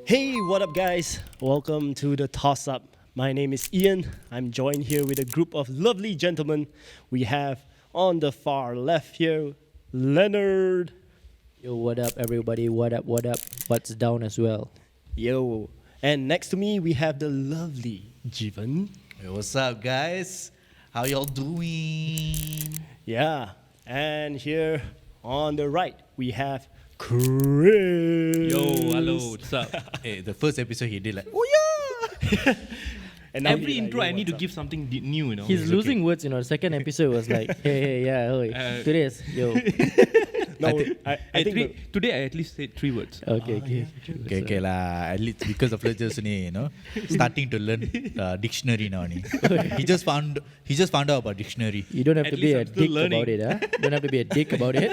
Hey, what up, guys? Welcome to the Toss Up. My name is Ian. I'm joined here with a group of lovely gentlemen. We have on the far left here, Leonard. Yo, what up, everybody? What up? What up? What's down as well? Yo. And next to me, we have the lovely Jiven. Hey, what's up, guys? How y'all doing? Yeah. And here on the right, we have Kris. Yo, hello, what's up? Hey, the first episode he did like, oh yeah. And now Every he's like, intro, "Yo, I need to what's give something new, you know. He's It's losing words, you know. The second episode was like, hey, yeah, oi. Today's, yo. up?" No, I okay. think Today I at least said 3 words. Okay. Okay lah. At least because of Legends, you know, starting to learn dictionary now. He just found out about dictionary. You don't have At to be least a I'm still dick learning. about it, huh? Don't have to be a dick about it.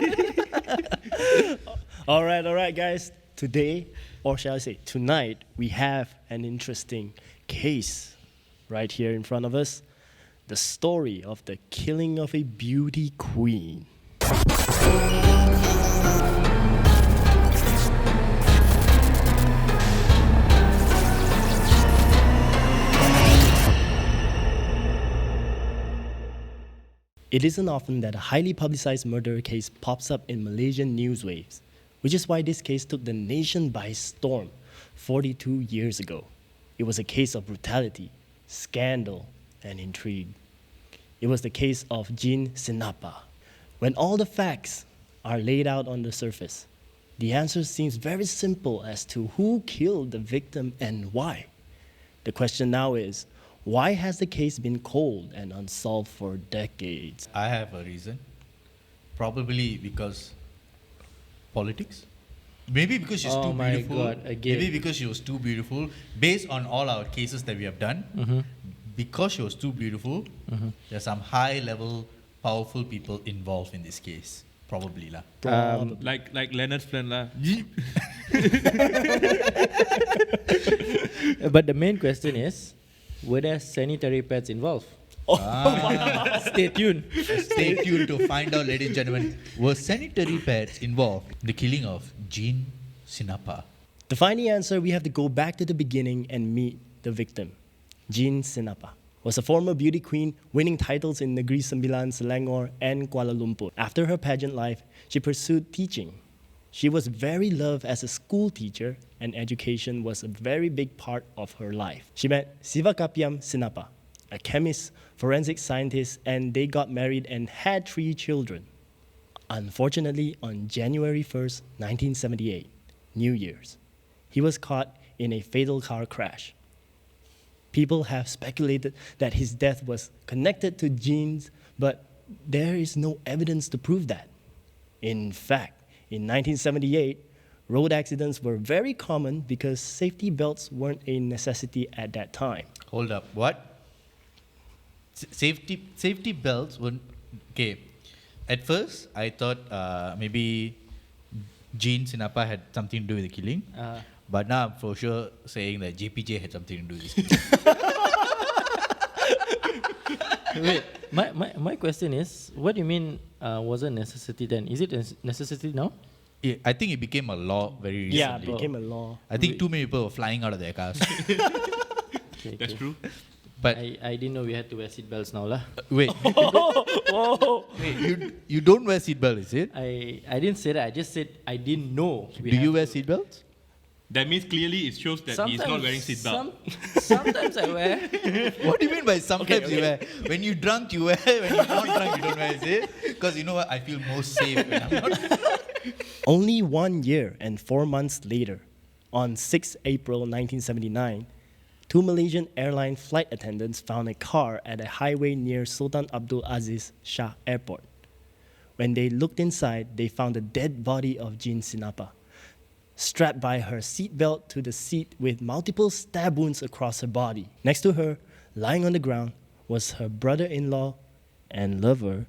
All right, guys. Today, or shall I say tonight, we have an interesting case right here in front of us. The story of the killing of a beauty queen. It isn't often that a highly publicized murder case pops up in Malaysian newswaves, which is why this case took the nation by storm 42 years ago. It was a case of brutality, scandal, and intrigue. It was the case of Jean Sinnappa. When all the facts are laid out on the surface, the answer seems very simple as to who killed the victim and why. The question now is, why has the case been cold and unsolved for decades? I have a reason. Probably because politics. Maybe because she's Oh too my beautiful. God, again. Maybe because she was too beautiful. Based on all our cases that we have done, because she was too beautiful, there's some high-level, powerful people involved in this case. Probably lah. Like Leonard's friend lah. But the main question is, were there sanitary pads involved? Stay tuned. Stay tuned to find out, ladies and gentlemen, were sanitary pads involved in the killing of Jean Sinnappa? To find the answer, we have to go back to the beginning and meet the victim. Jean Sinnappa was a former beauty queen winning titles in Negeri Sembilan, Selangor, and Kuala Lumpur. After her pageant life, she pursued teaching. She was very loved as a school teacher, and education was a very big part of her life. She met Sivakapiam Sinnappa, a chemist, forensic scientist, and they got married and had 3 children. Unfortunately, on January 1st, 1978, New Year's, he was caught in a fatal car crash. People have speculated that his death was connected to Jean's, but there is no evidence to prove that. In fact, in 1978, road accidents were very common because safety belts weren't a necessity at that time. Hold up, what? Safety belts weren't... Okay, at first, I thought maybe Jean Sinnappa had something to do with the killing. But now I'm for sure saying that JPJ had something to do with this killing. Wait, my question is, what do you mean wasn't necessity then? Is it a necessity now? Yeah, I think it became a law very recently. Yeah, it became a law. I think too many people were flying out of their cars. Okay, That's true. But I didn't know we had to wear seatbelts now lah. wait, you don't wear seatbelt, is it? I didn't say that. I just said I didn't know. Do you wear seatbelts? That means clearly it shows that he's not wearing seatbelt. Sometimes I wear. What do you mean by sometimes you wear? When you're drunk, you wear. When you're not drunk, you don't wear, is it? Because you know what? I feel most safe when I'm not. Only 1 year and 4 months later, on 6 April 1979, 2 Malaysian airline flight attendants found a car at a highway near Sultan Abdul Aziz Shah Airport. When they looked inside, they found the dead body of Jean Sinnappa, strapped by her seatbelt to the seat with multiple stab wounds across her body. Next to her, lying on the ground, was her brother-in-law and lover,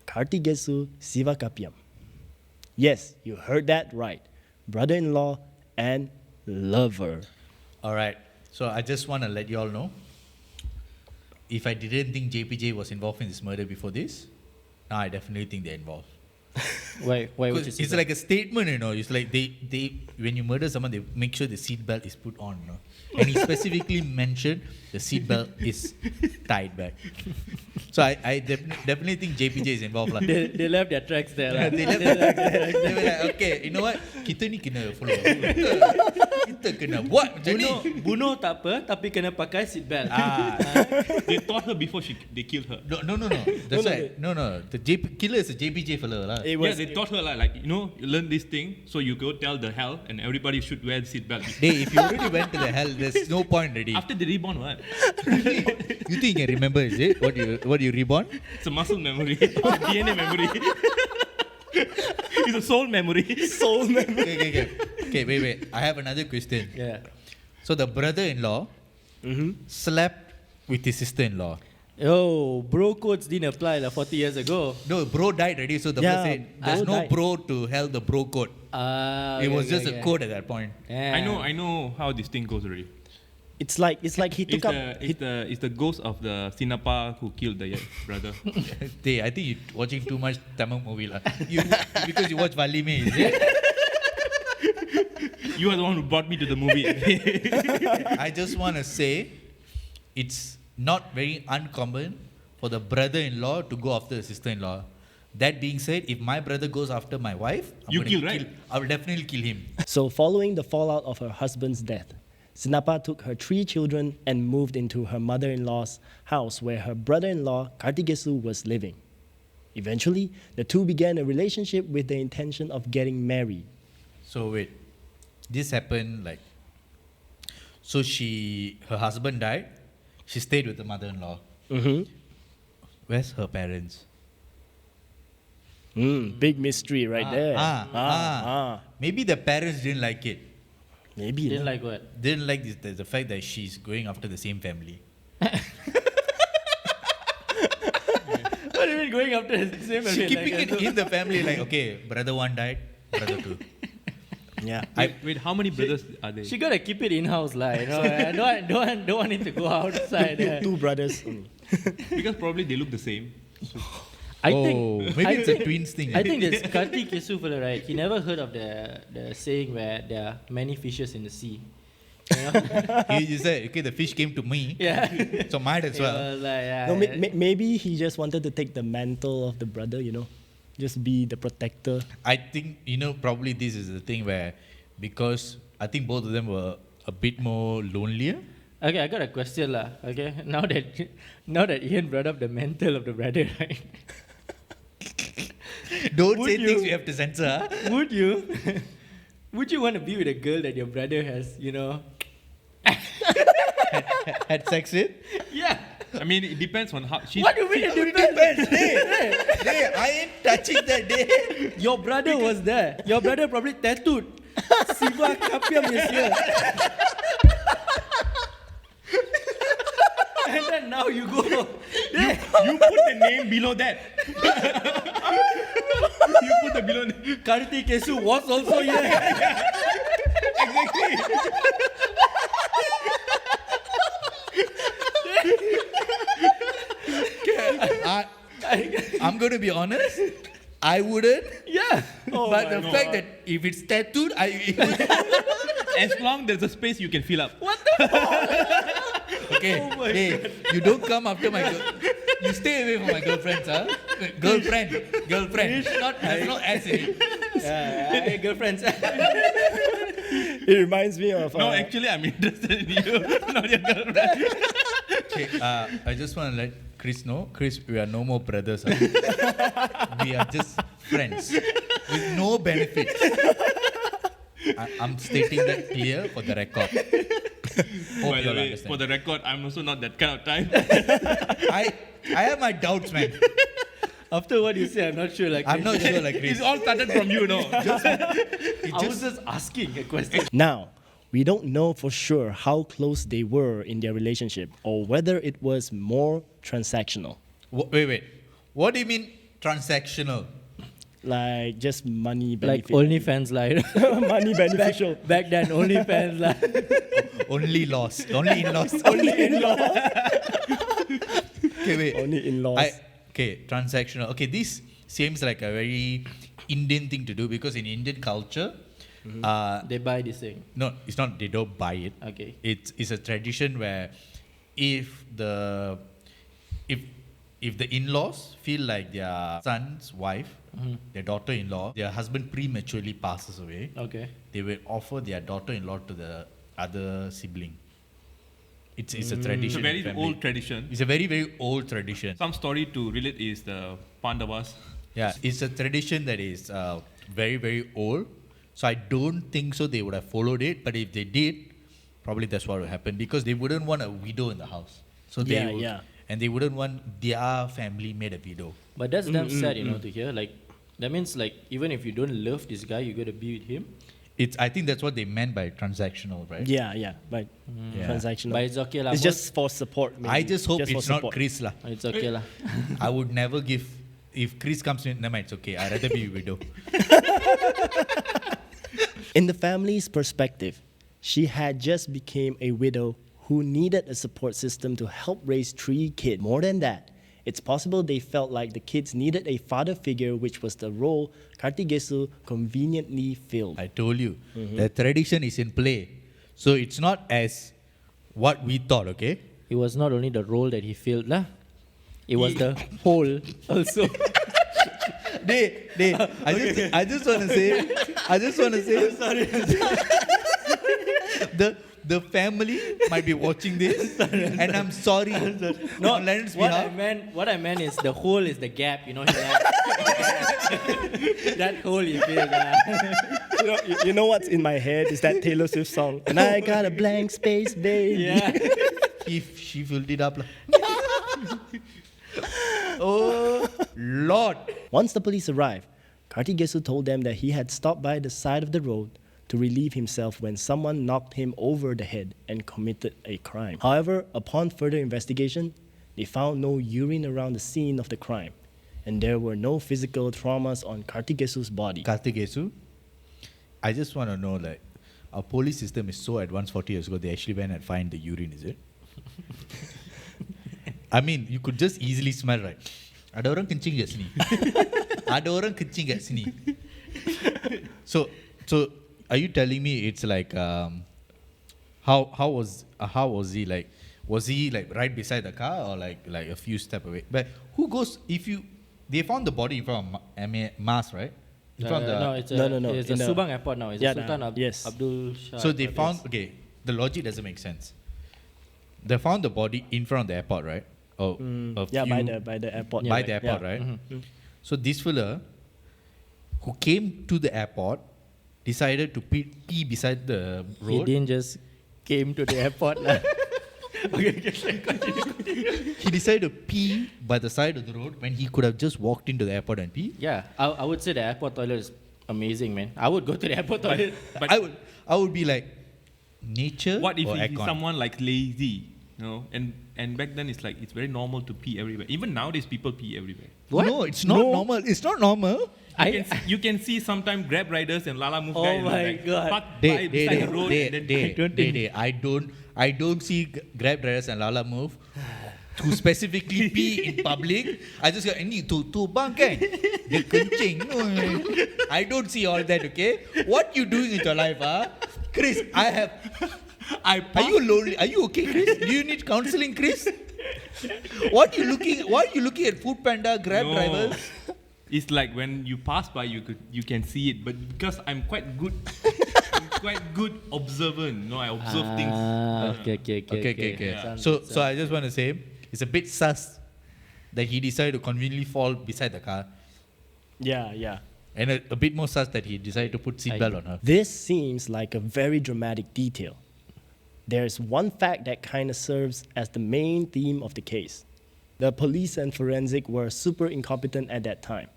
Kartigesu Sivakapiam. Yes, you heard that right. Brother-in-law and lover. All right. So I just want to let you all know, if I didn't think JPJ was involved in this murder before this, now I definitely think they're involved. Why would you Because say it's that? like a statement, you know. It's like they when you murder someone, they make sure the seat belt is put on, you know. And he specifically mentioned the seat belt is tied back. So I definitely think JPJ is involved lah. They left their tracks there. lah. They were like, okay, you know what? Kita ni kena follow. Kita kena buat macam ni. Bunuh tak apa, tapi kena pakai seatbelt. They taught her before they killed her. No. That's right. No. The killer is a JPJ fellow lah. Yeah, they taught her like you know, you learn this thing, so you go tell the hell, and everybody should wear the seatbelt. If you already went to the hell, there's no point already. After the reborn, what? You think you can remember, is it? What you reborn? It's a muscle memory, it's a DNA memory. It's a soul memory. Soul memory. Okay, wait. I have another question. Yeah. So the brother-in-law slept with his sister-in-law. Oh, bro codes didn't apply 40 years ago. No, bro died already, so the Yeah, first said there's bro no died. bro to held the bro code. It was just a code at that point. Yeah. I know how this thing goes already. It's like he took up. It's the ghost of the Sinnappa who killed the brother. I think you're watching too much Tamil movie lah. Because you watch Valime, is it? You are the one who brought me to the movie. I just want to say, it's not very uncommon for the brother-in-law to go after the sister-in-law. That being said, if my brother goes after my wife, You kill, right? I will definitely kill him. So following the fallout of her husband's death, Sinnappa took her 3 children and moved into her mother-in-law's house where her brother-in-law Kartikesu was living. Eventually, the two began a relationship with the intention of getting married. So wait, this happened like, so her husband died, she stayed with the mother-in-law. Where's her parents? Big mystery right there. Maybe the parents didn't like it. Maybe. Didn't like what? Didn't like the fact that she's going after the same family. What do you mean going after the same family? Keeping it in the family, like, okay, brother 1 died, brother 2. Yeah. Wait, how many brothers are there? She gotta keep it in-house, you know. I don't want it to go outside. Two brothers. Because probably they look the same. I think Maybe it's a twins thing. I think this Kartikesu fella, right? He never heard of the saying where there are many fishes in the sea. You know? He said, okay, the fish came to me, Yeah. so might as It well. was like, yeah, No, maybe he just wanted to take the mantle of the brother, you know, just be the protector. I think, probably this is the thing where, because I think both of them were a bit more lonelier. Okay, I got a question lah. Okay, now that Ian brought up the mantle of the brother, right? Don't say things we have to censor. Huh? Would you want to be with a girl that your brother has, Had sex with? Yeah. I mean, it depends on how she's. What do you mean it depends? Hey, I ain't touching that day. Your brother was there. Your brother probably tattooed. Siva Kapiam is here. And then now you go. You put the name below that. You put the below. Kartikesu was also here. Exactly. I'm going to be honest. I wouldn't. Yeah. But the fact that if it's tattooed, As long there's a space you can fill up. What the fuck? okay. Hey, you don't come after my girl. You stay away from my girlfriends, huh? Girlfriend. Not has no S in it. Yeah, girlfriends. It reminds me of. No, actually, I'm interested in you, not your girlfriend. Okay, I just want to let Kris know. Kris, we are no more brothers. Huh? We are just friends with no benefits. I'm stating that clear for the record. Hope By you the all way, understand. for the record, I'm also not that kind of type. I have my doubts, man. After what you say, I'm not sure. I'm not sure like It's Kris. all started from you, no? I was just asking a question. Now, we don't know for sure how close they were in their relationship or whether it was more transactional. Wait. What do you mean transactional? Like just money Like benefit. OnlyFans, like money beneficial. back then, OnlyFans, like. Only in-laws. Okay, wait. Only in-laws. Okay, transactional. Okay, this seems like a very Indian thing to do, because in Indian culture, They buy this thing. no, it's not, they don't buy it. Okay. It's a tradition where if the in-laws feel like their son's wife, their daughter-in-law, their husband prematurely passes away, Okay. they will offer their daughter-in-law to the other sibling. It's a tradition. It's a very in family. old tradition. It's a very, very old tradition. Some story to relate is the Pandavas. Yeah, it's a tradition that is very, very old. So I don't think so they would have followed it. But if they did, probably that's what would happen, because they wouldn't want a widow in the house. So they Yeah, would, yeah. and they wouldn't want their family made a widow. But that's damn sad, to hear. Like, that means, like, even if you don't love this guy, you got to be with him. I think that's what they meant by transactional, right? Yeah, but Yeah. transactional. But it's okay lah. It's just for support. Maybe. I just hope for it's not support. Kris lah. It's okay lah. I would never give. If Kris comes in, never mind, it's okay. I'd rather be a widow. In the family's perspective, she had just become a widow who needed a support system to help raise 3 kids. More than that, it's possible they felt like the kids needed a father figure, which was the role Kartigesu conveniently filled. I told you, the tradition is in play. So it's not as what we thought, okay? It was not only the role that he filled lah. It was the whole also. I just want to say, sorry. The family might be watching this, and I'm sorry. No, on Leonard's what behalf. I meant is the hole is the gap, that hole you feel. You know what's in my head is that Taylor Swift song, and I got a blank space, baby. Yeah. If she filled it up. Oh, Lord. Once the police arrived, Kartigesu told them that he had stopped by the side of the road to relieve himself when someone knocked him over the head and committed a crime. However, upon further investigation, they found no urine around the scene of the crime, and there were no physical traumas on Kartigesu's body. Kartigesu, I just want to know, like, our police system is so advanced 40 years ago, they actually went and find the urine, is it? I mean, you could just easily smell, right? Ada orang kencing kat sini. Ada orang kencing kat sini. So, are you telling me it's like how was he like? Was he like right beside the car or like a few steps away? But who goes if you? They found the body in front of Mars, right? In front of the, No, it's in a the- Subang airport now. It's Yeah, a Sultan yes. Abdul Shah. so they airport. found the logic doesn't make sense. They found the body in front of the airport, right? Oh, Yeah, by the airport. by the airport, right? So this fella who came to the airport decided to pee beside the He road. didn't just came to the airport lah. He decided to pee by the side of the road when he could have just walked into the airport and pee. Yeah, I would say the airport toilet is amazing, man. I would go to the airport toilet. But I would be like, nature what if or he's aircon? someone like lazy, And back then it's like it's very normal to pee everywhere. Even nowadays people pee everywhere. What? No, it's not normal. It's not normal. You can see sometimes Grab riders and Lala Move Oh guys my like God. park by beside the road and then I don't see Grab drivers and Lala Move to specifically pee in public. I just go, ini tu bang kan? Dia kencing. No, I don't see all that, okay? What you doing with your life, Kris, are you lonely? Are you okay, Kris? Do you need counseling, Kris? Why are you looking at Food Panda, Grab No. drivers? It's like when you pass by, you can see it. But because I'm quite good observant. I observe things. Okay. Yeah. So I just want to say, it's a bit sus that he decided to conveniently fall beside the car, Yeah. and a bit more sus that he decided to put seatbelt on her. This seems like a very dramatic detail. There's one fact that kind of serves as the main theme of the case. The police and forensic were super incompetent at that time.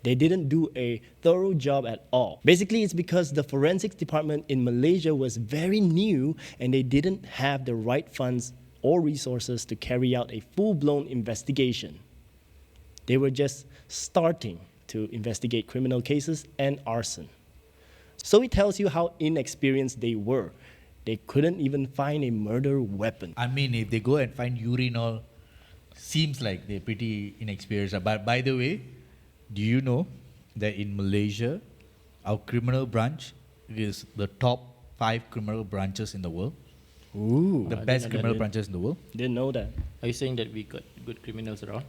They didn't do a thorough job at all. Basically, it's because the forensics department in Malaysia was very new and they didn't have the right funds or resources to carry out a full-blown investigation. They were just starting to investigate criminal cases and arson. So it tells you how inexperienced they were. They couldn't even find a murder weapon. I mean, if they go and find urinal, seems like they're pretty inexperienced. But by the way, do you know that in Malaysia, our criminal branch is the top 5 criminal branches in the world? Ooh, The I best didn't know criminal that. branches in the world. didn't know that. Are you saying that we got good criminals around?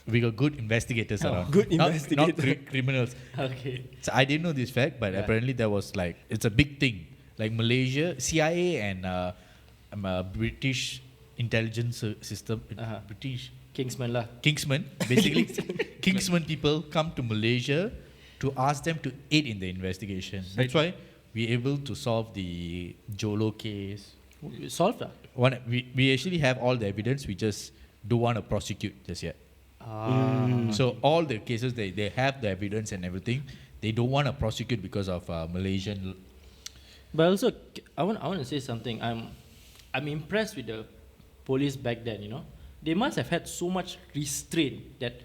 We got good investigators around. Good Not investigator. criminals. Okay. So I didn't know this fact, but Yeah. apparently there was like, it's a big thing. Like Malaysia, CIA and British intelligence system, Uh-huh. British Kingsman lah. Kingsman, basically, Kingsman people come to Malaysia to ask them to aid in the investigation. That's why we're able to solve the Jolo case. Solved lah. We actually have all the evidence, we just don't want to prosecute just yet. So all the cases, they have the evidence and everything. They don't want to prosecute because of Malaysian. But also, I want to say something. I'm impressed with the police back then. You know, they must have had so much restraint that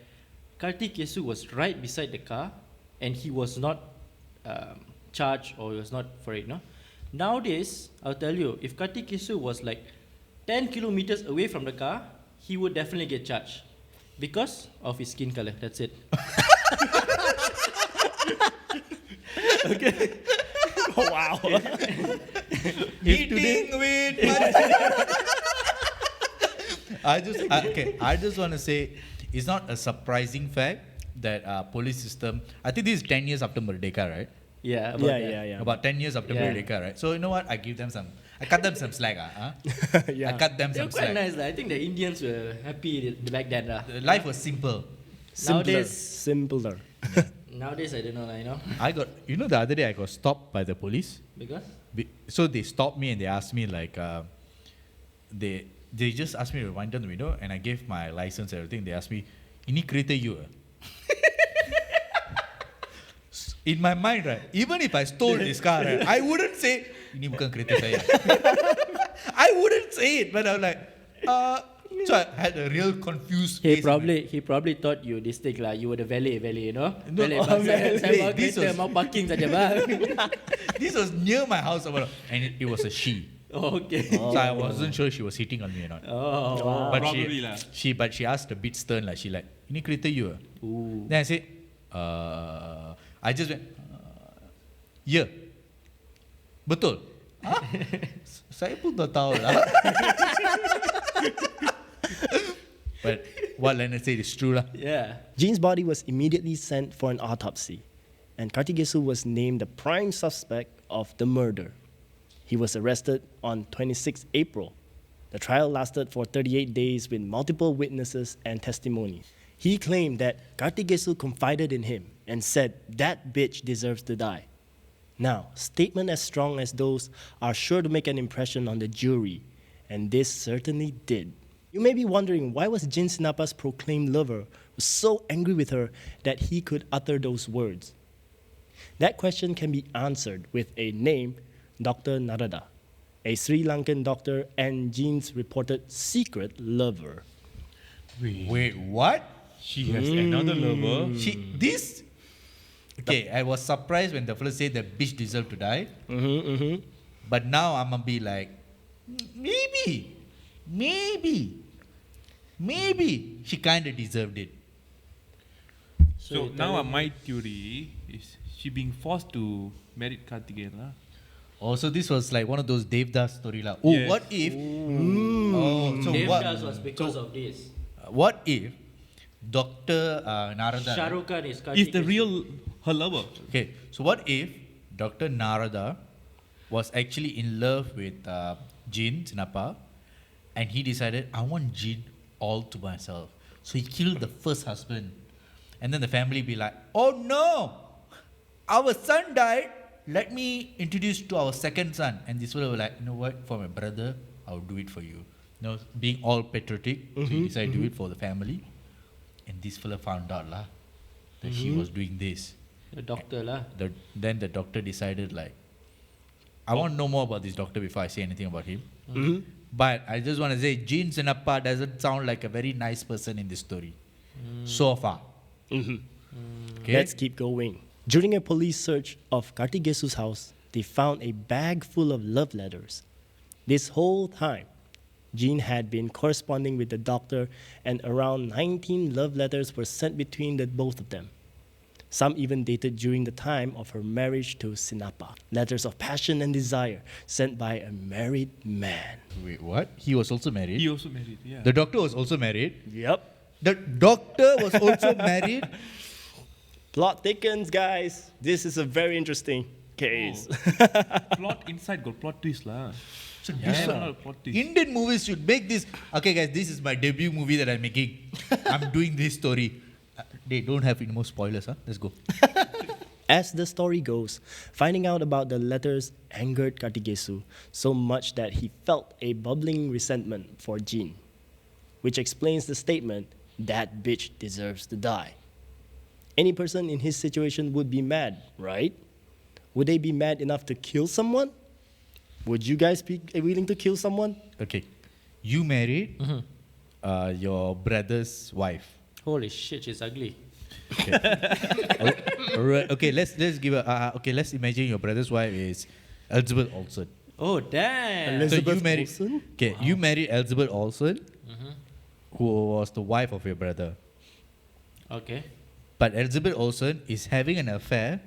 Kartikesu was right beside the car, and he was not charged or he was not for it. No, nowadays I'll tell you, if Kartikesu was like 10 kilometers away from the car, he would definitely get charged because of his skin color. That's it. Oh, wow. Meeting with. I just want to say, it's not a surprising fact that police system. I think this is 10 years after Merdeka, right? Yeah. Yeah. About 10 years after Yeah. Merdeka, right? So you know what? I cut them some slack. Yeah. I cut them They're some quite slack. nice. I think the Indians were happy back then. Life was simple. Nowadays, Simpler. nowadays I don't know, you know, The other day I got stopped by the police. because So they stopped me and they asked me like, they just asked me to wind down the window and I gave my license and everything. They asked me, "Ini kereta you?" In my mind, right, even if I stole this car, right, I wouldn't say, "Ini bukan kereta saya." I wouldn't say it, but I'm like, so I had a real confused he face in my- probably thought you this thing lah. You were the valet, you know. No, Valet, oh, bang, valet. saya bawa This kereta, was- mau parking saja bang. This was near my house, and it was a she. Oh, okay. So I wasn't sure she was hitting on me or not. Oh. But Probably lah. but she asked a bit stern like, she like, "Ini kereta you?" Ooh. Then I said, I just went, "Yeah." Betul? Huh? Saya pun tak tahu lah. But what Leonard said is true lah. Yeah. Jean's body was immediately sent for an autopsy, and Kartikesu was named the prime suspect of the murder. He was arrested on 26 April. The trial lasted for 38 days with multiple witnesses and testimony. He claimed that Kartikesu confided in him and said that bitch deserves to die. Now, statements as strong as those are sure to make an impression on the jury, and this certainly did. You may be wondering why was Jean Sinnappa's proclaimed lover so angry with her that he could utter those words. That question can be answered with a name, Dr. Narada, a Sri Lankan doctor and Jean's reported secret lover. Wait, what? She has another lover. Okay, I was surprised when the fellow said the bitch deserved to die. But now I'm gonna be like, maybe she kind of deserved it. So now my theory is she being forced to marry Kartikeyan lah. Also, this was like one of those Devdas story lah. Oh, Yes. what if? Oh, so Devdas was what? because of this. What if Dr. Narada? Shah Rukh Khan is Is the Kartikesu. real her lover? Okay, so what if Dr. Narada was actually in love with Jean Sinnappa, and he decided, I want Jean all to myself. So he killed the first husband. And then the family be like, oh no, our son died. Let me introduce to our second son. And this fellow was like, you know what, for my brother, I'll do it for you. You know, being all patriotic, so he decided to do it for the family. And this fellow found out lah that she was doing this. The doctor lah. Then the doctor decided like, I want to know more about this doctor before I say anything about him. But I just want to say, Jean Sinnappa doesn't sound like a very nice person in this story. So far. Okay? Let's keep going. During a police search of Kartikesu's house, they found a bag full of love letters. This whole time, Jean had been corresponding with the doctor, and around 19 love letters were sent between the both of them. Some even dated during the time of her marriage to Sinnappa. Letters of passion and desire sent by a married man. Wait, what? He was also married? He also married, yeah. The doctor was also married? Yep. The doctor was also married? Plot thickens, guys. This is a very interesting case. Plot inside got plot twist lah. So Yeah. this one not a plot twist. Indian movies should make this. Okay, guys, this is my debut movie that I'm making. I'm doing this story. They don't have any more spoilers, huh? Let's go. As the story goes, finding out about the letters angered Kartikesu so much that he felt a bubbling resentment for Jean, which explains the statement, "That bitch deserves to die." Any person in his situation would be mad, right? Would they be mad enough to kill someone? Would you guys be willing to kill someone? Okay. You married your brother's wife. Holy shit, she's ugly. Alright, okay, let's give a let's imagine your brother's wife is Elizabeth Olsen. Oh, damn. Elizabeth so you married Olsen? Okay, you married Elizabeth Olsen, who was the wife of your brother. Okay. But Elizabeth Olsen is having an affair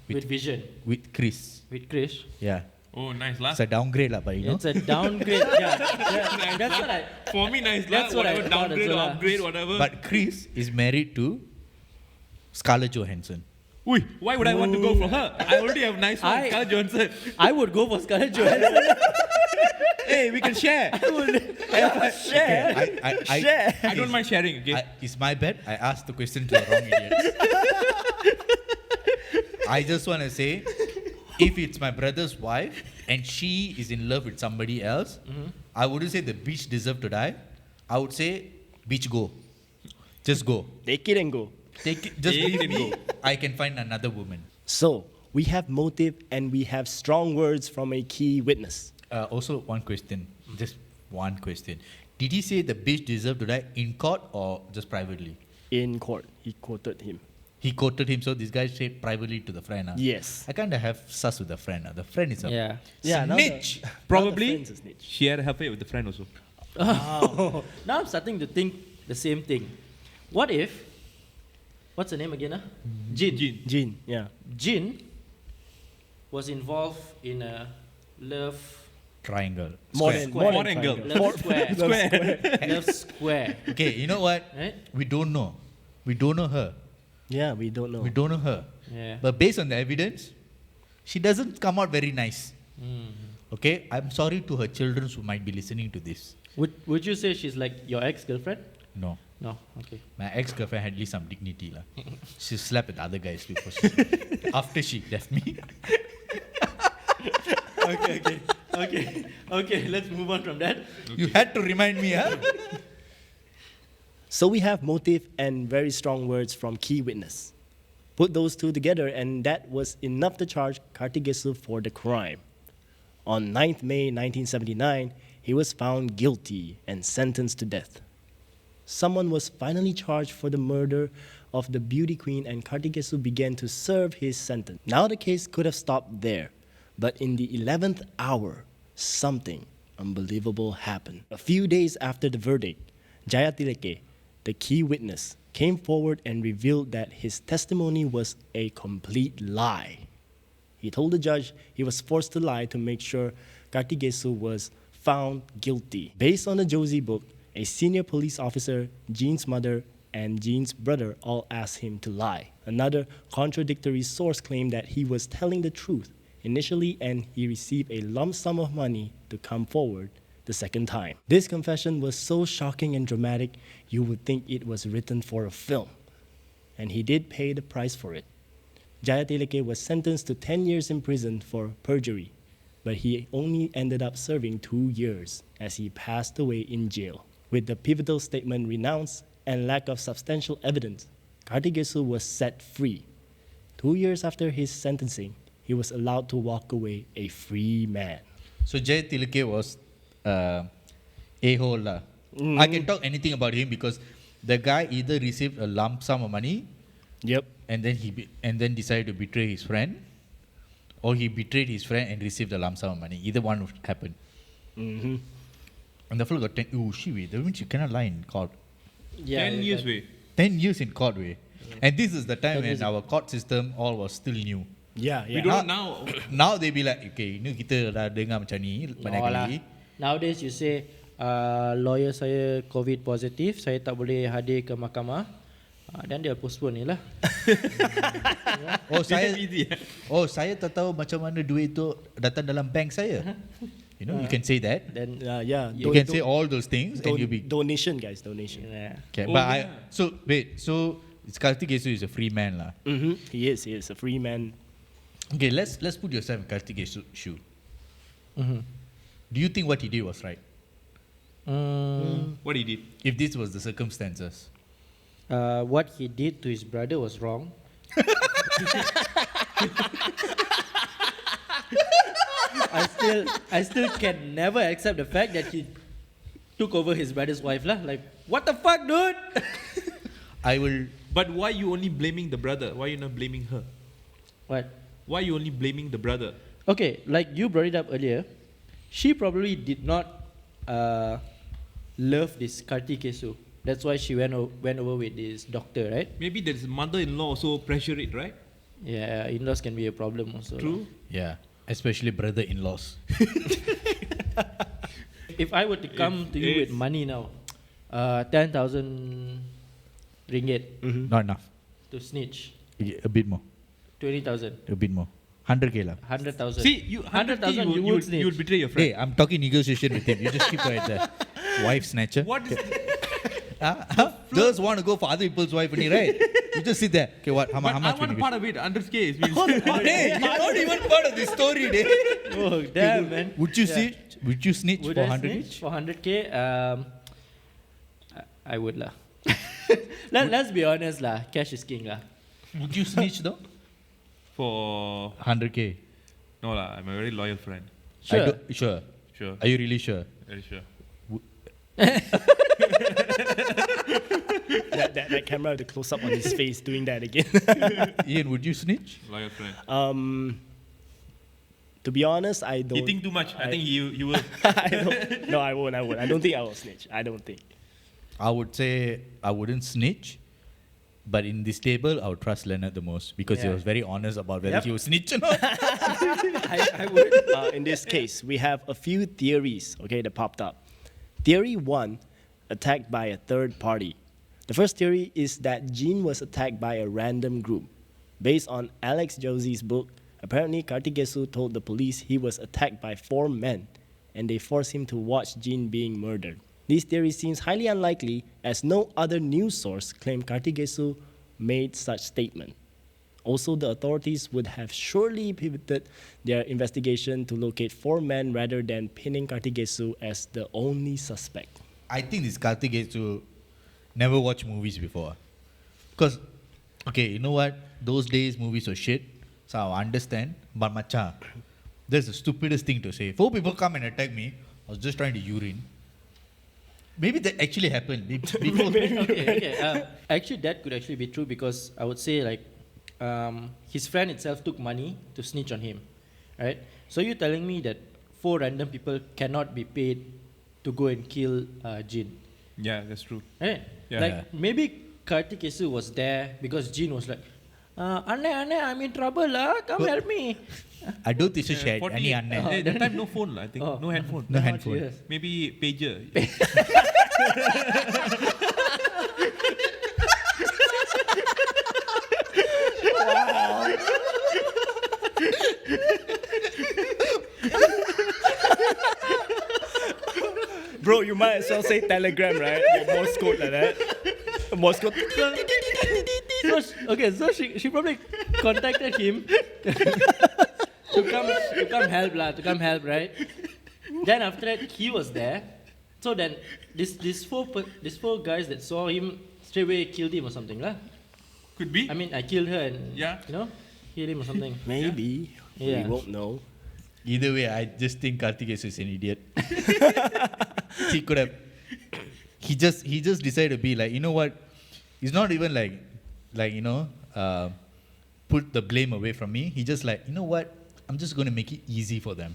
With Vision. with Kris. With Kris. Yeah. Oh, nice lah. It's a downgrade lah, but you know. It's a downgrade. yeah. That's what I. For me, nice lah. That's what I Whatever, thought downgrade as or well. upgrade, whatever. But Kris is married to Scarlett Johansson. Ui, why would I want to go for her? I already have nice one, I- Scarlett Johansson. I would go for Scarlett Johansson. Hey, we can share. Share. I don't mind sharing, okay? It's my bad. I asked the question to the wrong idiots. I just want to say, if it's my brother's wife and she is in love with somebody else, I wouldn't say the bitch deserve to die. I would say, bitch, go. Just go. Take it and go. Take it. Just Take leave it and me. go. I can find another woman. So, we have motive and we have strong words from a key witness. Also, one question. Just one question. Did he say the bitch deserved to die in court or just privately? In court, he quoted him. He quoted him, so this guy said privately to the friend. Yes. I kind of have sus with the friend. The friend is a Yeah. Yeah, now the- snitch. now the Probably, friend's a snitch. she had a affair with the friend also. Now I'm starting to think the same thing. What if, what's her name again? Jin. Jean, yeah. Jin was involved in a love Triangle. More Square. than Square. triangle. Love square. Love square. Okay, you know what? Right? We don't know. We don't know her. Yeah, we don't know. We don't know her. Yeah. But based on the evidence, she doesn't come out very nice. Okay? I'm sorry to her children who might be listening to this. Would you say she's like your ex-girlfriend? No. No. Okay. My ex-girlfriend had at least some dignity. La. She slept with other guys before she after she left me. Okay. Let's move on from that. You had to remind me, huh? So we have motive and very strong words from key witness. Put those two together and that was enough to charge Kartikesu for the crime. On 9th May 1979, he was found guilty and sentenced to death. Someone was finally charged for the murder of the beauty queen and Kartikesu began to serve his sentence. Now the case could have stopped there, but in the 11th hour, something unbelievable happened. A few days after the verdict, Jayatileke, the key witness, came forward and revealed that his testimony was a complete lie. He told the judge he was forced to lie to make sure Kartikesu was found guilty. Based on the Josie book, a senior police officer, Jean's mother, and Jean's brother all asked him to lie. Another contradictory source claimed that he was telling the truth initially and he received a lump sum of money to come forward the second time. This confession was so shocking and dramatic, you would think it was written for a film. And he did pay the price for it. Jayatileke was sentenced to 10 years in prison for perjury, but he only ended up serving 2 years as he passed away in jail. With the pivotal statement renounced and lack of substantial evidence, Kartikesu was set free. 2 years after his sentencing, he was allowed to walk away a free man. So Jay Tilake was a-hole. La. I can talk anything about him because the guy either received a lump sum of money Yep. and then decided to betray his friend, or he betrayed his friend and received a lump sum of money. Either one would happen. And the fellow got 10. Oh, shit, that means you cannot lie in court. Yeah, 10 years, way. 10 years in court, way. And this is the time 10 when years. our court system all was still new. Yeah, We yeah. don't know now. Now they be like, okay, ini kita dah dengar macam ni banyak No lah. kali. Nowadays you say lawyer saya COVID positif, saya tak boleh hadir ke mahkamah. Then dia postpone ni lah. Oh saya Easy. saya tak tahu macam mana duit tu datang dalam bank saya. You know, you can say that. Then Yeah. You can say all those things and you'll be donation, guys, donation. yeah. okay. Oh, But yeah. so Karthik Kesu is a free man lah. He is a free man. Okay, let's put yourself in Karthik Kesu's shoe. Do you think what he did was right? What he did? If this was the circumstances. What he did to his brother was wrong. I still can never accept the fact that he took over his brother's wife lah. Like, what the fuck, dude? I will. But why you only blaming the brother? Why you not blaming her? What? Why you only blaming the brother? Okay, like you brought it up earlier, she probably did not love this Karthik Kesu. That's why she went over with this doctor, right? Maybe there's mother-in-law also pressure it, right? Yeah, in-laws can be a problem also. True. Yeah, especially brother-in-laws. If I were to come to you with money now, 10,000 ringgit Not enough. to snitch, A bit more. 20,000, A bit more. 100K lah. 100,000. See, you 100,000 you would would snitch. betray your friend. Hey, I'm talking negotiation with him. You just keep quiet there. Wife snatcher. What is? Girls want to go for other people's wife only, right? You just sit there. Okay, what? How But I much? want a part of it. 100K is means. Hey, you're not even part of this story, day. Oh, damn, man. Would you Yeah. snitch? Would you snitch Would for I 100? snitch for 100K? I would lah. Let's be honest lah. Cash is king lah. Would you snitch though? For 100K. no lah, I'm a very loyal friend. Sure. Sure. Sure, Are you really sure? very sure. that camera with the close up on his face doing that again. Ian, would you snitch? Loyal friend. To be honest, I don't. You think too much. I think you will. No, I won't. I don't think I will snitch. I don't think. I would say I wouldn't snitch. But in this table, I would trust Leonard the most because he Yeah. was very honest about whether Yep. he was snitch or not. I would. In this case, we have a few theories, okay, that popped up. Theory 1, attacked by a third party. The first theory is that Jean was attacked by a random group. Based on Alex Josie's book, apparently Karthik Kesu told the police he was attacked by 4 men, and they forced him to watch Jean being murdered. This theory seems highly unlikely, as no other news source claimed Karthik Kesu made such statement. Also, the authorities would have surely pivoted their investigation to locate 4 men rather than pinning Karthik Kesu as the only suspect. I think this Karthik Kesu never watched movies before. Because, okay, you know what? Those days movies were shit, so I understand. But macha, that's the stupidest thing to say. 4 people come and attack me. I was just trying to urine. Maybe that actually happened. Before Okay. Actually, that could actually be true because I would say like his friend itself took money to snitch on him, right? So you're telling me that 4 random people cannot be paid to go and kill Jean, Yeah, that's true. right? Yeah. Like maybe Karthik Kesu was there because Jean was like, Anne, I'm in trouble lah. Come help me. I don't think she had 40 any unknown. That time no phone lah. I think Oh. no handphone. No Oh, handphone. serious? Maybe pager. Bro, you might as well say Telegram, right? Your Morse code like that. Morse code. So she probably contacted him to come help, right? Then after that he was there. So then these four guys that saw him straight away killed him or something lah. Could be. I mean I killed her and Yeah. killed him or something. Maybe. Yeah. We won't know. Either way, I just think Karthik Kesu is an idiot. He could have. He just decided to be like, you know what? He's not even like put the blame away from me. He just like, you know what? I'm just going to make it easy for them.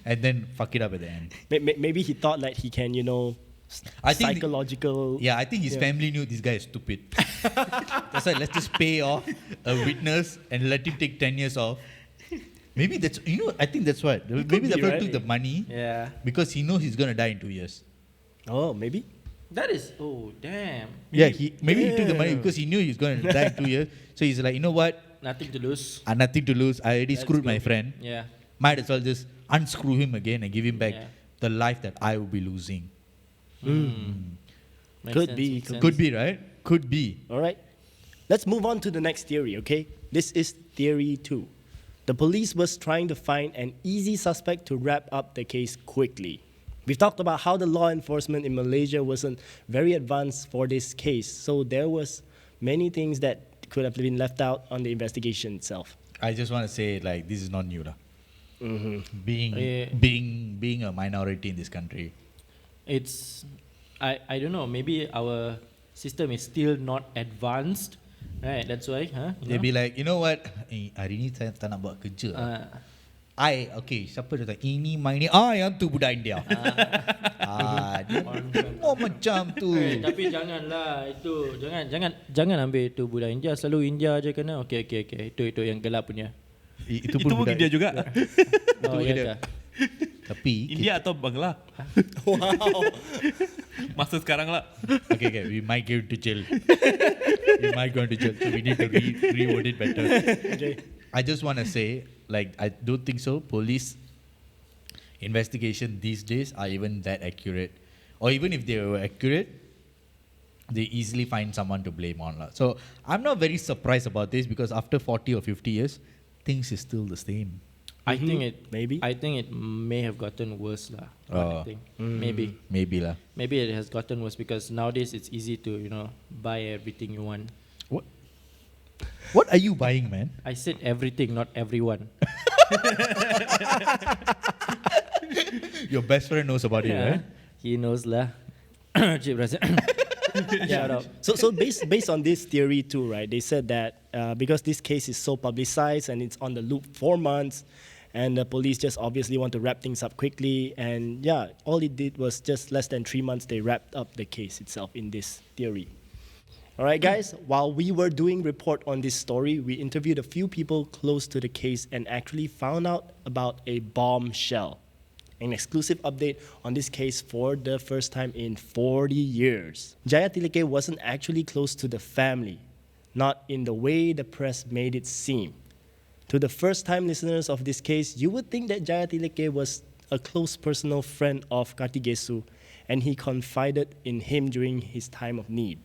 and then fuck it up at the end. Maybe he thought that he can, I think psychological. I think his family knew this guy is stupid. That's why let's just pay off a witness and let him take 10 years off. Maybe that's, I think that's what. Maybe the fellow took the money because he knows he's going to die in 2 years. Oh, maybe. That is, oh, damn. Maybe he took the money because he knew he was going to die in 2 years. So he's like, you know what? Nothing to lose. Nothing to lose. I already screwed my friend. Yeah. Might as well just unscrew him again and give him back Yeah. the life that I will be losing. Makes Could sense, be, makes sense. Could be, right? Could be. All right. Let's move on to the next theory, okay? This is theory 2. The police was trying to find an easy suspect to wrap up the case quickly. We've talked about how the law enforcement in Malaysia wasn't very advanced for this case, so there was many things that could have been left out on the investigation itself. I just want to say, like, this is not new. Yeah. Being a minority in this country. It's, I don't know, maybe our system is still not advanced, right? That's why, They'll be like, you know what? Hari ni saya tak nak buat kerja. Okay, siapa datang? Ini, ini. Yang tu budak India. Dia macam tu. Tapi janganlah itu, jangan ambil itu budak India, selalu India aja kena. Okay. Itu yang gelap punya. Itu pun India juga. Oh, iya. Tapi India atau Bangla? Wow. Masa sekarang lah. Okay, we might go to jail. So we need to reword it better. Okay. I just want to say, like, I don't think so. Police investigation these days are even that accurate. Or even if they were accurate, they easily find someone to blame on. So I'm not very surprised about this because after 40 or 50 years, things is still the same. I think it Maybe. I think it may have gotten worse lah. Oh. I think maybe lah. maybe it has gotten worse because nowadays it's easy to buy everything you want. What are you buying, man? I said everything, not everyone. Your best friend knows about it, right? He knows lah. Cik Razak. Shout out. So based on this theory too, right? They said that because this case is so publicized and it's on the loop 4 months, and the police just obviously want to wrap things up quickly, and yeah, all it did was just less than 3 months they wrapped up the case itself in this theory. All right, guys, while we were doing report on this story, we interviewed a few people close to the case and actually found out about a bombshell. An exclusive update on this case for the first time in 40 years. Jaya Tilake wasn't actually close to the family, not in the way the press made it seem. To the first-time listeners of this case, you would think that Jaya Tilake was a close personal friend of Kartikesu, and he confided in him during his time of need.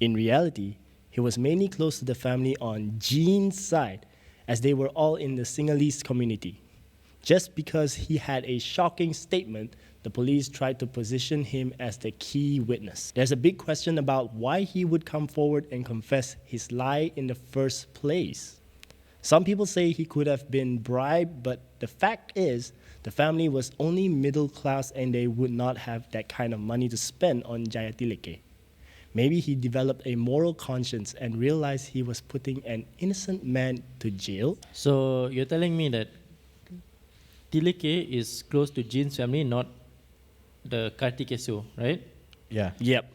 In reality, he was mainly close to the family on Jean's side, as they were all in the Sinhalese community. Just because he had a shocking statement, the police tried to position him as the key witness. There's a big question about why he would come forward and confess his lie in the first place. Some people say he could have been bribed, but the fact is, the family was only middle class and they would not have that kind of money to spend on Jaya Tilake. Maybe he developed a moral conscience and realized he was putting an innocent man to jail. So you're telling me that Tilake is close to Jean's family, not the Kartikesu, right? Yeah. Yep.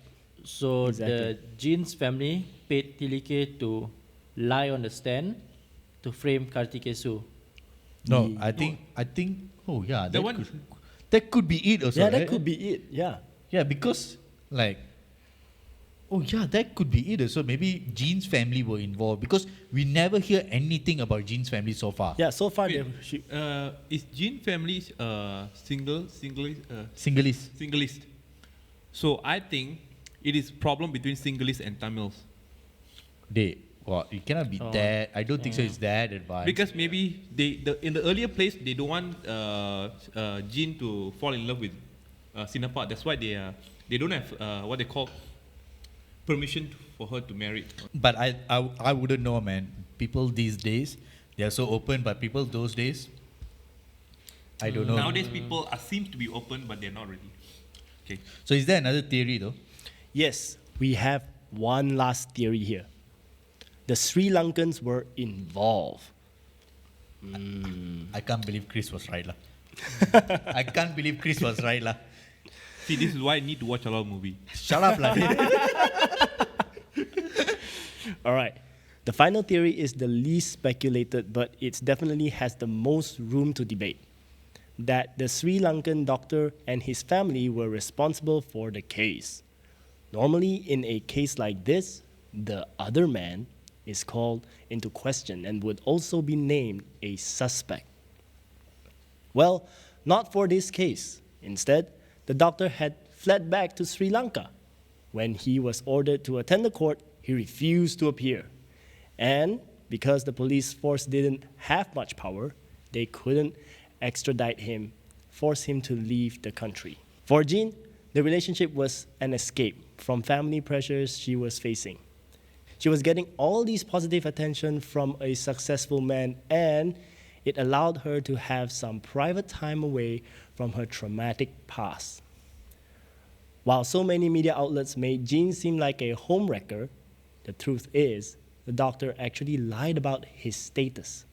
So Exactly. the Jean's family paid Tilake to lie on the stand to frame Kartikesu. No, I think. Oh yeah, That one- that could be it also. Yeah, right? that could be it. Yeah. Yeah, because like. Oh yeah, that could be it. So maybe Jean's family were involved because we never hear anything about Jean's family so far. Yeah, so far, Wait, she, is Jean family Sinhalese. Sinhalese? So I think it is problem between Sinhalese and Tamils. It cannot be that. I don't think so. It's that advanced. Because maybe in the earlier place they don't want Jean to fall in love with Sinnappa. That's why they don't have what they call permission for her to marry. But I wouldn't know, man. People these days, they are so open, but people those days, I don't know. Nowadays people seem to be open, but they're not ready. Okay. So is there another theory though? yes, we have one last theory here. The Sri Lankans were involved. I can't believe Kris was right lah. I can't believe Kris was right lah. See, this is why I need to watch a lot of movie. Shut up lah. All right. The final theory is the least speculated, but it definitely has the most room to debate. That the Sri Lankan doctor and his family were responsible for the case. Normally, in a case like this, the other man is called into question and would also be named a suspect. Well, not for this case. Instead, the doctor had fled back to Sri Lanka. When he was ordered to attend the court, he refused to appear. And because the police force didn't have much power, they couldn't extradite him, force him to leave the country. For Jean, the relationship was an escape from family pressures she was facing. She was getting all these positive attention from a successful man, and it allowed her to have some private time away from her traumatic past. While so many media outlets made Jean seem like a homewrecker, the truth is, the doctor actually lied about his status.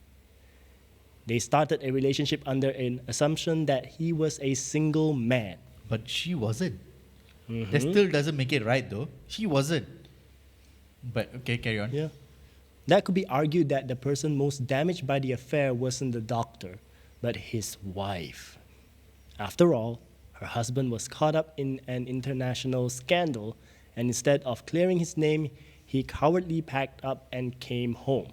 They started a relationship under an assumption that he was a single man. But she wasn't. That still doesn't make it right though. She wasn't. But okay, carry on. Yeah. That could be argued that the person most damaged by the affair wasn't the doctor, but his wife. After all, her husband was caught up in an international scandal, and instead of clearing his name, he cowardly packed up and came home.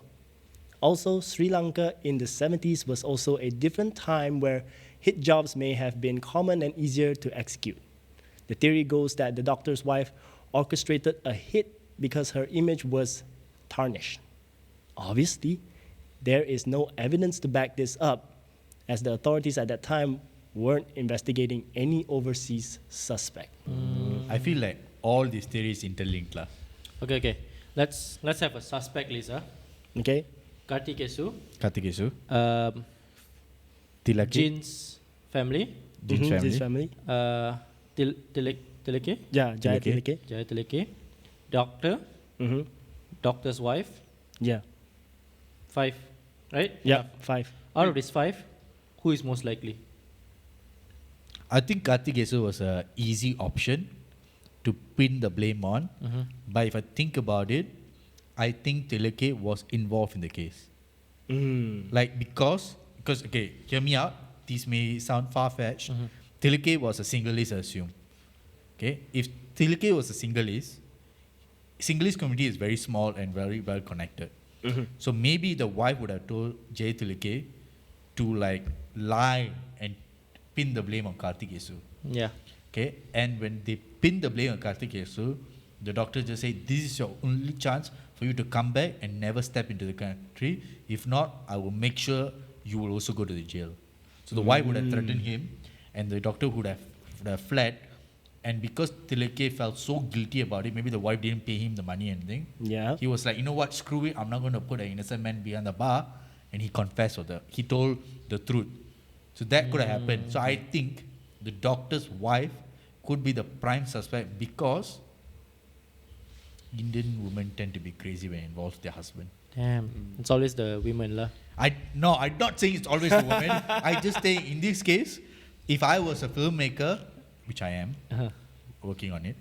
Also, Sri Lanka in the 70s was also a different time where hit jobs may have been common and easier to execute. The theory goes that the doctor's wife orchestrated a hit because her image was tarnished. Obviously, there is no evidence to back this up, as the authorities at that time weren't investigating any overseas suspect. I feel like all these theories interlinked lah. Okay. Let's have a suspect list. Okay? Kartikesu, Kartikesu, Jean's family, His family. Tileke, Yeah, Jaya Tileke. Tileke. Jaya Tileke, doctor, Mm-hmm. doctor's wife, Yeah. 5, right? Yeah, 5. Out of these 5, who is most likely? I think Kartikesu was an easy option to pin the blame on. But if I think about it, I think Tileke was involved in the case. Like because okay, hear me out. This may sound far-fetched. Tileke was a singleist, I assume. Okay, if Tileke was a singleist community is very small and very well connected. So maybe the wife would have told Jay Tileke to like lie and pin the blame on Kartikesu. Yeah. Okay, and when they pin the blame on Kartikesu, the doctor just say, this is your only chance for you to come back and never step into the country. If not, I will make sure you will also go to the jail. So the wife would have threatened him, and the doctor would have fled. And because Tileke felt so guilty about it, maybe the wife didn't pay him the money and anything. Yeah. He was like, you know what, screw it, I'm not going to put an innocent man behind the bar. And he confessed, he told the truth. So that could have happened. So I think the doctor's wife could be the prime suspect because Indian women tend to be crazy when it involves their husband. Damn. It's always the women lah. I'm not saying it's always the woman. I just say in this case, if I was a filmmaker, which I am, working on it,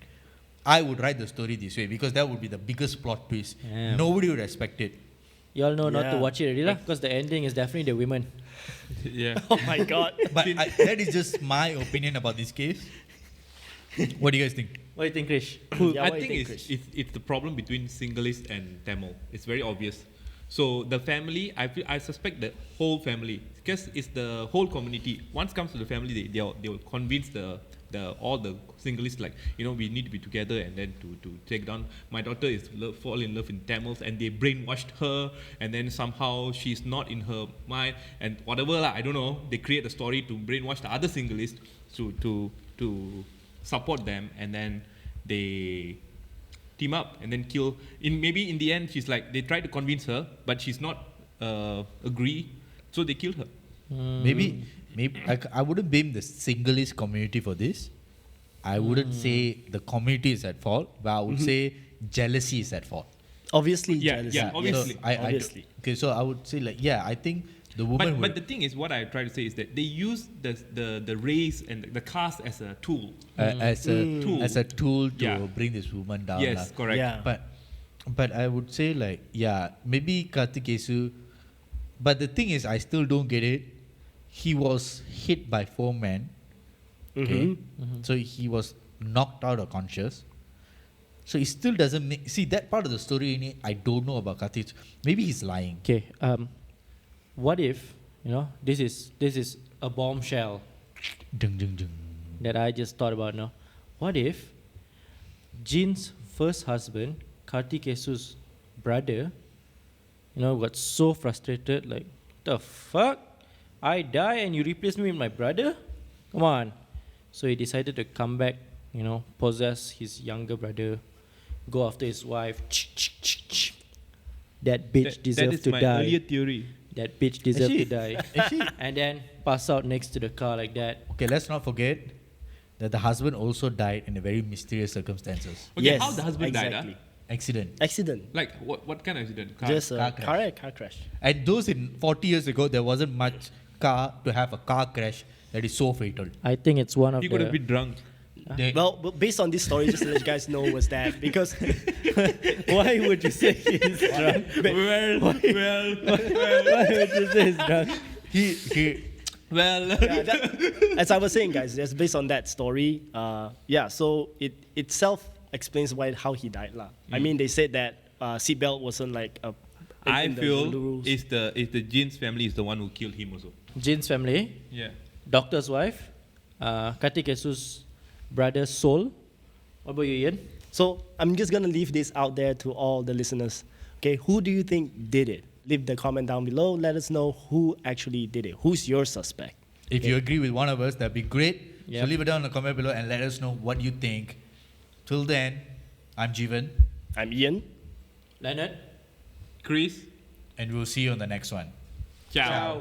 I would write the story this way because that would be the biggest plot twist. Damn. Nobody would expect it. You all know not to Yeah. watch it already lah, because the ending is definitely the women. Yeah. Oh my God. But that is just my opinion about this case. What do you guys think? What do you think, Krish? Yeah, I what do you think think, Kris? it's the problem between Sinhalese and Tamil. It's very obvious. So the family, I suspect the whole family, because it's the whole community. Once comes to the family, they'll convince all the Sinhalese, like, we need to be together, and then to take down. My daughter is fall in love in Tamils, and they brainwashed her, and then somehow she's not in her mind, and whatever lah, I don't know. They create a story to brainwash the other Sinhalese to support them, and then they team up and then kill. Maybe in the end, she's like, they try to convince her, but she's not agree, so they killed her. Maybe I wouldn't blame the Sinhalese community for this. I wouldn't say the community is at fault, but I would say jealousy is at fault. Obviously, Yeah, jealousy. yeah, obviously. So Obviously. okay, so I would say I think The woman But the thing is, what I try to say is that they use the race and the caste as a tool. as a tool to Yeah. bring this woman down. Yes, lah. correct. Yeah. But I would say like, yeah, maybe Karthikesu. But the thing is, I still don't get it. He was hit by 4 men. Okay, so he was knocked out of conscious. So it still doesn't make. See that part of the story. I don't know about Karthikesu. Maybe he's lying. Okay. What if this is a bombshell Dung, dung, dung. that I just thought about now? What if Jin's first husband, Kartikesu's brother, got so frustrated, like, the fuck? I die and you replace me with my brother? Come on. So he decided to come back, possess his younger brother, go after his wife. That bitch deserves to my die. earlier theory. That bitch deserves to Actually- die. Actually, And then pass out next to the car like that. okay, let's not forget that the husband also died in a very mysterious circumstances. Okay, Yes, how the husband exactly. died? Accident. Accident. Like what kind of accident? Car? Just a car car crash. And those in 40 years ago, there wasn't much car to have a car crash that is so fatal. I think it's one of He could have the... been drunk. They- Well, but based on this story, just to let you guys know, was that because Why would you say he's drunk? well, Why would you say he's drunk? he well. yeah, as I was saying, guys, just based on that story, so it itself explains how he died, lah. I mean, they said that seatbelt wasn't like a. I in the feel rules. is the Jin's family is the one who killed him also. Jin's family, Yeah. doctor's wife, Kartikesu's brother Sol. What about you, Ian? So I'm just gonna leave this out there to all the listeners. Okay, who do you think did it? Leave the comment down below. Let us know who actually did it. Who's your suspect? If you agree with one of us, that'd be great. Yep. So leave it down in the comment below and let us know what you think. Till then, I'm Jiven, I'm Ian. Leonard? Kris. and we'll see you on the next one. Ciao.